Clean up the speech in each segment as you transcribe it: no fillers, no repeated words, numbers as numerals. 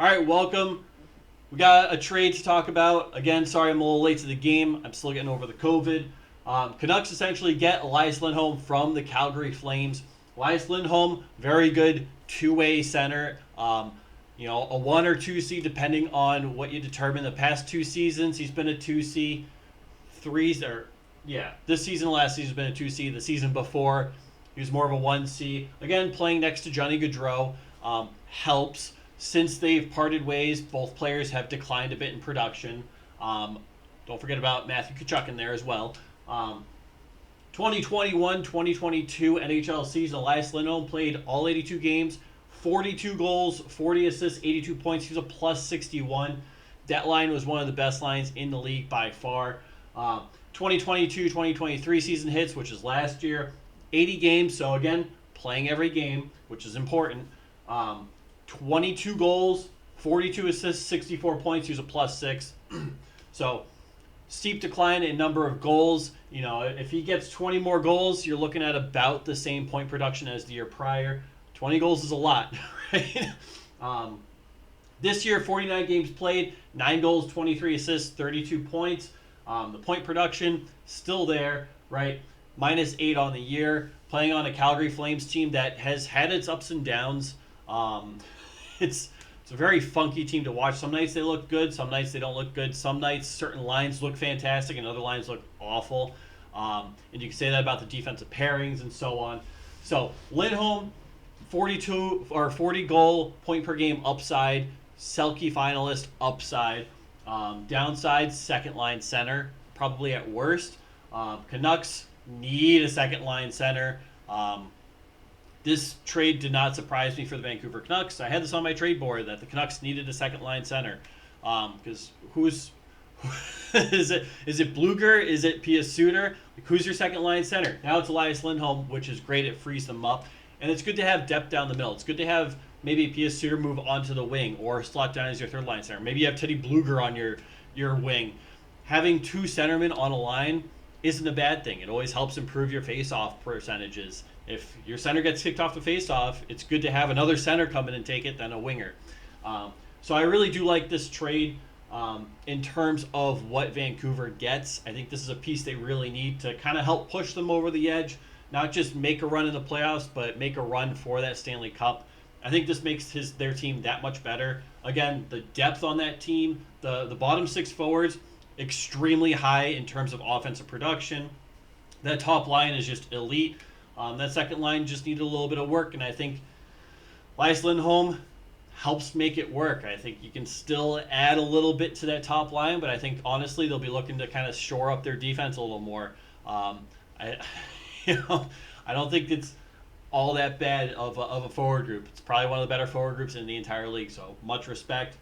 All right, welcome. We got a trade to talk about. Again, sorry I'm a little late to the game. I'm still getting over the COVID. Canucks essentially get Elias Lindholm from the Calgary Flames. Elias Lindholm, very good two-way center. A 1 or 2C depending on what you determine. The past 2 seasons, he's been a 2C. This season, last season, has been a 2C. The season before, he was more of a 1C. Again, playing next to Johnny Gaudreau helps. Since they've parted ways, both players have declined a bit in production. Don't forget about Matthew Tkachuk in there as well. 2021-2022 NHL season, Elias Lindholm played all 82 games, 42 goals, 40 assists, 82 points. He was a plus 61. That line was one of the best lines in the league by far. 2022-2023 season hits, which is last year, 80 games. So again, playing every game, which is important. 22 goals, 42 assists, 64 points. He was a plus 6. So steep decline in number of goals. You know, if he gets 20 more goals, you're looking at about the same point production as the year prior. 20 goals is a lot, right? This year, 49 games played, 9 goals, 23 assists, 32 points. The point production still there, right? -8 on the year. Playing on a Calgary Flames team that has had its ups and downs. It's a very funky team to watch. Some nights they look good, some nights they don't look good. Some nights certain lines look fantastic and other lines look awful. And you can say that about the defensive pairings and so on. So Lindholm, 40 goal point per game upside, Selke finalist upside. Downside, second line center, probably at worst. Canucks need a second line center. This trade did not surprise me for the Vancouver Canucks. I had this on my trade board that the Canucks needed a second line center. Because who's is it Bluger? Is it Pius Suter? Who's your second line center? Now it's Elias Lindholm, which is great. It frees them up. And it's good to have depth down the middle. It's good to have maybe Pius Suter move onto the wing or slot down as your third line center. Maybe you have Teddy Bluger on your wing. Having two centermen on a line isn't a bad thing. It always helps improve your face-off percentages. If your center gets kicked off the face-off, it's good to have another center come in and take it than a winger. So I really do like this trade in terms of what Vancouver gets. I think this is a piece they really need to kind of help push them over the edge, not just make a run in the playoffs, but make a run for that Stanley Cup. I think this makes their team that much better. Again, the depth on that team, the bottom six forwards, extremely high in terms of offensive production. That top line is just elite. That second line just needed a little bit of work, and I think Elias Lindholm helps make it work. I think you can still add a little bit to that top line, but I think honestly they'll be looking to kind of shore up their defense a little more. I don't think it's all that bad of a forward group. It's probably one of the better forward groups in the entire league, so much respect.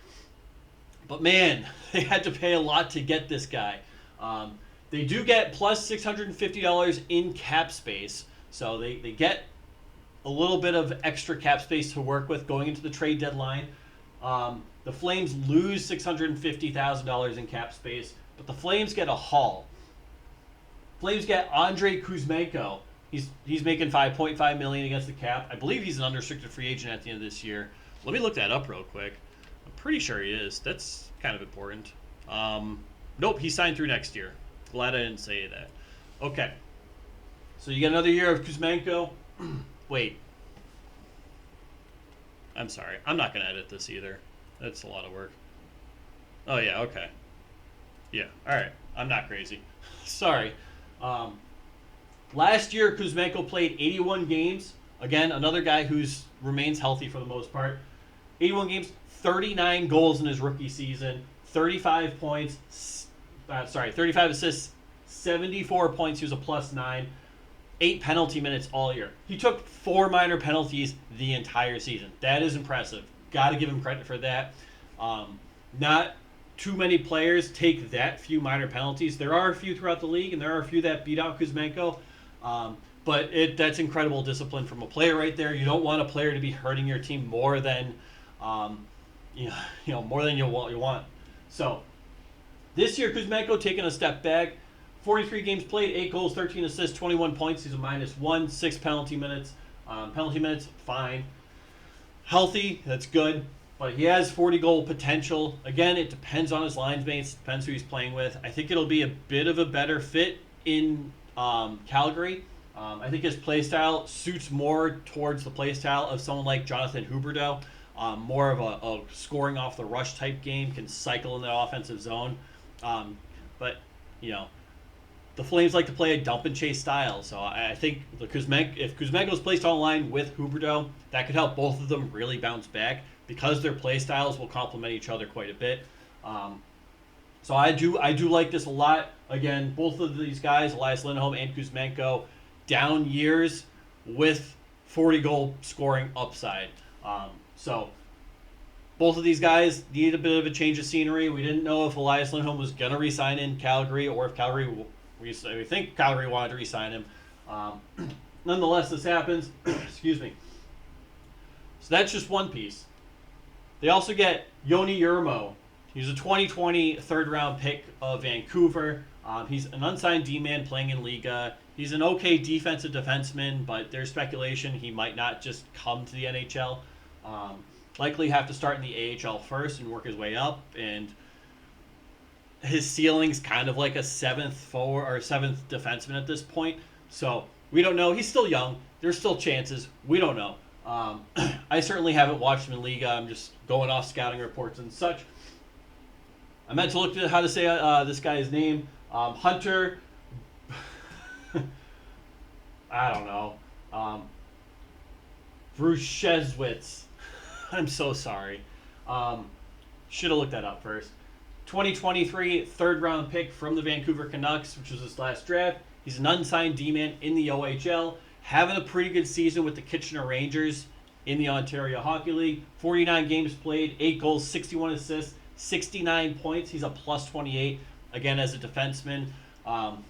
But man, they had to pay a lot to get this guy. They do get plus $650 in cap space, so they get a little bit of extra cap space to work with going into the trade deadline. The Flames lose $650,000 in cap space, but the Flames get a haul. Flames get Andrei Kuzmenko. He's making $5.5 million against the cap. I believe he's an unrestricted free agent at the end of this year. Let me look that up real quick. I'm pretty sure he is. That's kind of important. Nope, he signed through next year. Glad I didn't say that. Okay. So you get another year of Kuzmenko. Wait. I'm sorry. I'm not going to edit this either. That's a lot of work. Oh, yeah, okay. Yeah, all right. I'm not crazy. Sorry. Last year, Kuzmenko played 81 games. Again, another guy who's remains healthy for the most part. 81 games, 39 goals in his rookie season, 35 assists, 74 points. He was a +9, 8 penalty minutes all year. He took 4 minor penalties the entire season. That is impressive. Got to give him credit for that. Not too many players take that few minor penalties. There are a few throughout the league, and there are a few that beat out Kuzmenko. But that's incredible discipline from a player right there. You don't want a player to be hurting your team more than more than you want. So this year, Kuzmenko taking a step back. 43 games played, 8 goals, 13 assists, 21 points. He's a -1, 6 penalty minutes. Penalty minutes, fine. Healthy, that's good. but he has 40-goal potential. Again, it depends on his line mates, depends who he's playing with. I think it'll be a bit of a better fit in Calgary. I think his playstyle suits more towards the playstyle of someone like Jonathan Huberdeau. More of a scoring off the rush type game, can cycle in the offensive zone. But, you know, the Flames like to play a dump and chase style. So I think if Kuzmenko is placed on line with Huberdeau, that could help both of them really bounce back because their play styles will complement each other quite a bit. So I do like this a lot. Again, both of these guys, Elias Lindholm and Kuzmenko, down years with 40-goal scoring upside. So both of these guys need a bit of a change of scenery. We didn't know if Elias Lindholm was going to re-sign in Calgary or if Calgary, we think Calgary wanted to re-sign him. Nonetheless, this happens. Excuse me. So that's just one piece. They also get Joni Jurmo. He's a 2020 third-round pick of Vancouver. He's an unsigned D-man playing in Liga. He's an okay defensive defenseman, but there's speculation he might not just come to the NHL. Likely have to start in the AHL first and work his way up. And his ceiling's kind of like a seventh forward or seventh defenseman at this point. So we don't know. He's still young. There's still chances. We don't know. I certainly haven't watched him in Liga. I'm just going off scouting reports and such. I meant to look at how to say this guy's name. Hunter. I don't know. Bruchezwitz. I'm so sorry. Should have looked that up first. 2023 third-round pick from the Vancouver Canucks, which was his last draft. He's an unsigned D-man in the OHL, having a pretty good season with the Kitchener Rangers in the Ontario Hockey League. 49 games played, 8 goals, 61 assists, 69 points. He's a plus 28, again, as a defenseman. I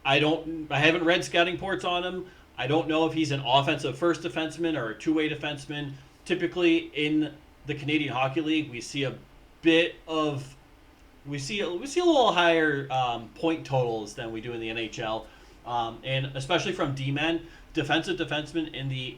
haven't read scouting reports on him. I don't know if he's an offensive first defenseman or a two-way defenseman. Typically in the Canadian Hockey League, we see a little higher point totals than we do in the NHL, and especially from D-men. Defensive defensemen in the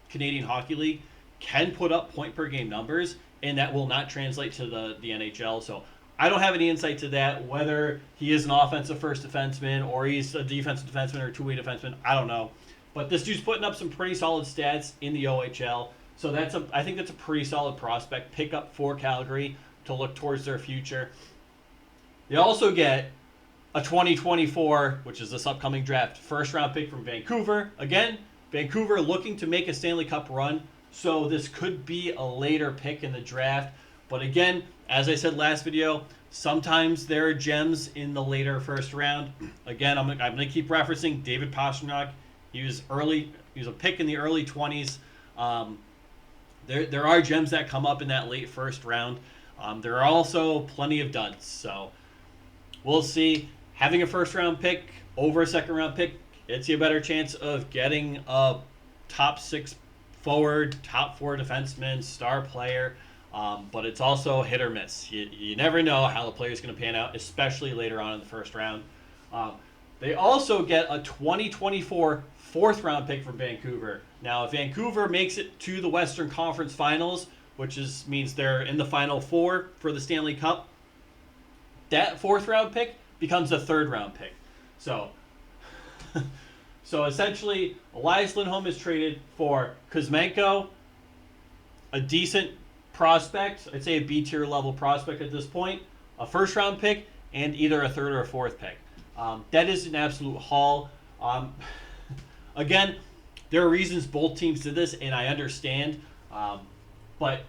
Canadian Hockey League can put up point per game numbers, and that will not translate to the NHL. So I don't have any insight to that, whether he is an offensive first defenseman or he's a defensive defenseman or a two-way defenseman. I don't know. But this dude's putting up some pretty solid stats in the OHL. So I think that's a pretty solid prospect pickup for Calgary to look towards their future. They also get a 2024, which is this upcoming draft, first-round pick from Vancouver. Again, Vancouver looking to make a Stanley Cup run, so this could be a later pick in the draft. But again, as I said last video, sometimes there are gems in the later first round. Again, I'm going to keep referencing David Pastrnak. He was a pick in the early 20s. There are gems that come up in that late first round. There are also plenty of duds. So we'll see. Having a first-round pick over a second-round pick gets you a better chance of getting a top 6 forward, top 4 defenseman, star player. But it's also hit or miss. You never know how the player's going to pan out, especially later on in the first round. They also get a 2024 fourth-round pick from Vancouver. Now, if Vancouver makes it to the Western Conference Finals, which means they're in the Final Four for the Stanley Cup, that fourth-round pick becomes a third-round pick. So essentially, Elias Lindholm is traded for Kuzmenko, a decent prospect, I'd say a B-tier level prospect at this point, a first-round pick, and either a third or a fourth pick. That is an absolute haul. Again, there are reasons both teams did this, and I understand. But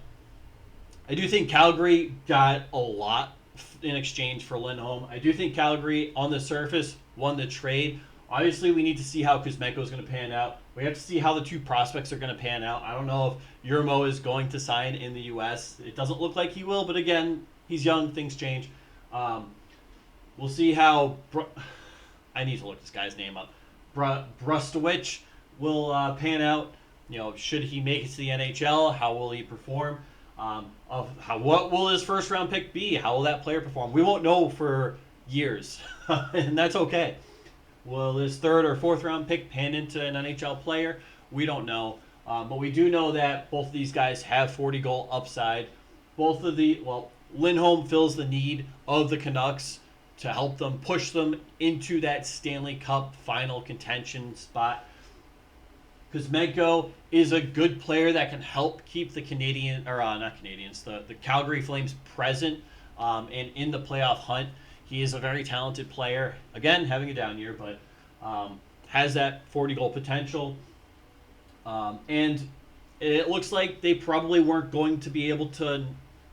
I do think Calgary got a lot in exchange for Lindholm. I do think Calgary, on the surface, won the trade. Obviously, we need to see how Kuzmenko is going to pan out. We have to see how the two prospects are going to pan out. I don't know if Jurmo is going to sign in the U.S. It doesn't look like he will, but again, he's young. Things change. We'll see how... I need to look this guy's name up. Brustowicz will pan out. You know, should he make it to the NHL? How will he perform? What will his first round pick be? How will that player perform? We won't know for years, and that's okay. Will his third or fourth round pick pan into an NHL player? We don't know. But we do know that both of these guys have 40-goal upside. Lindholm fills the need of the Canucks to help them push them into that Stanley Cup final contention spot. Kuzmenko is a good player that can help keep the the Calgary Flames present and in the playoff hunt. He is a very talented player. Again, having a down year, but has that 40-goal potential. And it looks like they probably weren't going to be able to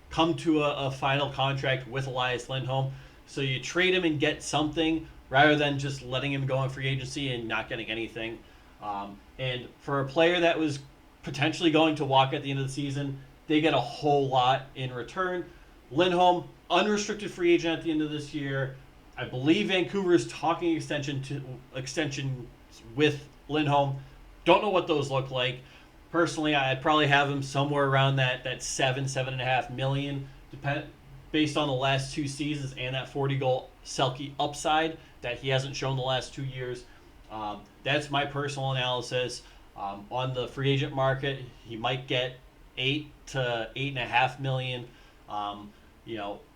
come to a final contract with Elias Lindholm. So you trade him and get something rather than just letting him go on free agency and not getting anything. And for a player that was potentially going to walk at the end of the season, they get a whole lot in return. Lindholm, unrestricted free agent at the end of this year. I believe Vancouver is talking extension with Lindholm. Don't know what those look like. Personally, I'd probably have him somewhere around that $7.5 million, based on the last 2 seasons and that 40-goal Selke upside that he hasn't shown the last 2 years. That's my personal analysis. On the free agent market, he might get $8 to $8.5 million.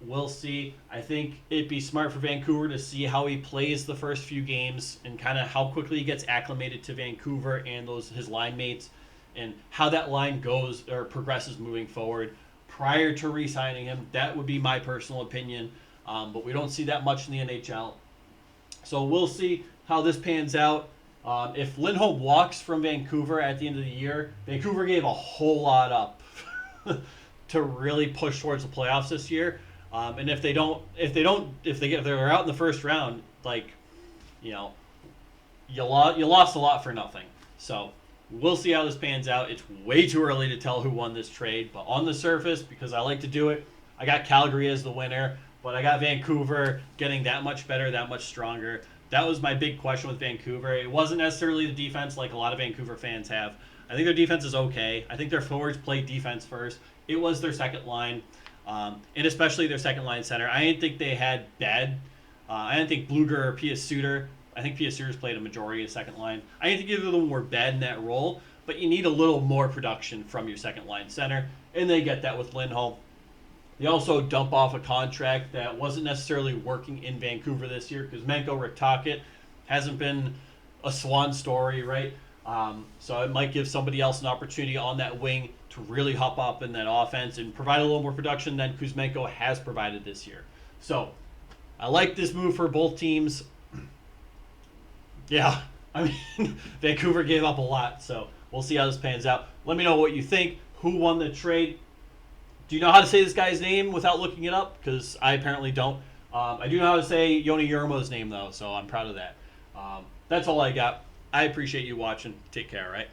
We'll see. I think it'd be smart for Vancouver to see how he plays the first few games and kind of how quickly he gets acclimated to Vancouver and his line mates, and how that line goes or progresses moving forward prior to re-signing him. That would be my personal opinion, but we don't see that much in the NHL. So we'll see how this pans out. If Lindholm walks from Vancouver at the end of the year, Vancouver gave a whole lot up to really push towards the playoffs this year. And if they're out in the first round, you lost a lot for nothing. So we'll see how this pans out. It's way too early to tell who won this trade, but on the surface, because I like to do it, I got Calgary as the winner, but I got Vancouver getting that much better, that much stronger. That was my big question with Vancouver. It wasn't necessarily the defense like a lot of Vancouver fans have. I think their defense is okay. I think their forwards played defense first. It was their second line, and especially their second line center. I didn't think they had bad. I didn't think Bluger or Pius Suter. I think Pius Suter's played a majority of second line. I didn't think either of them were bad in that role, but you need a little more production from your second line center, and they get that with Lindholm. They also dump off a contract that wasn't necessarily working in Vancouver this year, because Rick Tocchet hasn't been a swan story, right? So it might give somebody else an opportunity on that wing to really hop up in that offense and provide a little more production than Kuzmenko has provided this year. So I like this move for both teams. Yeah, Vancouver gave up a lot, so we'll see how this pans out. Let me know what you think. Who won the trade? Do you know how to say this guy's name without looking it up? Because I apparently don't. I do know how to say Yoni Yurmo's name, though, so I'm proud of that. That's all I got. I appreciate you watching. Take care, all right?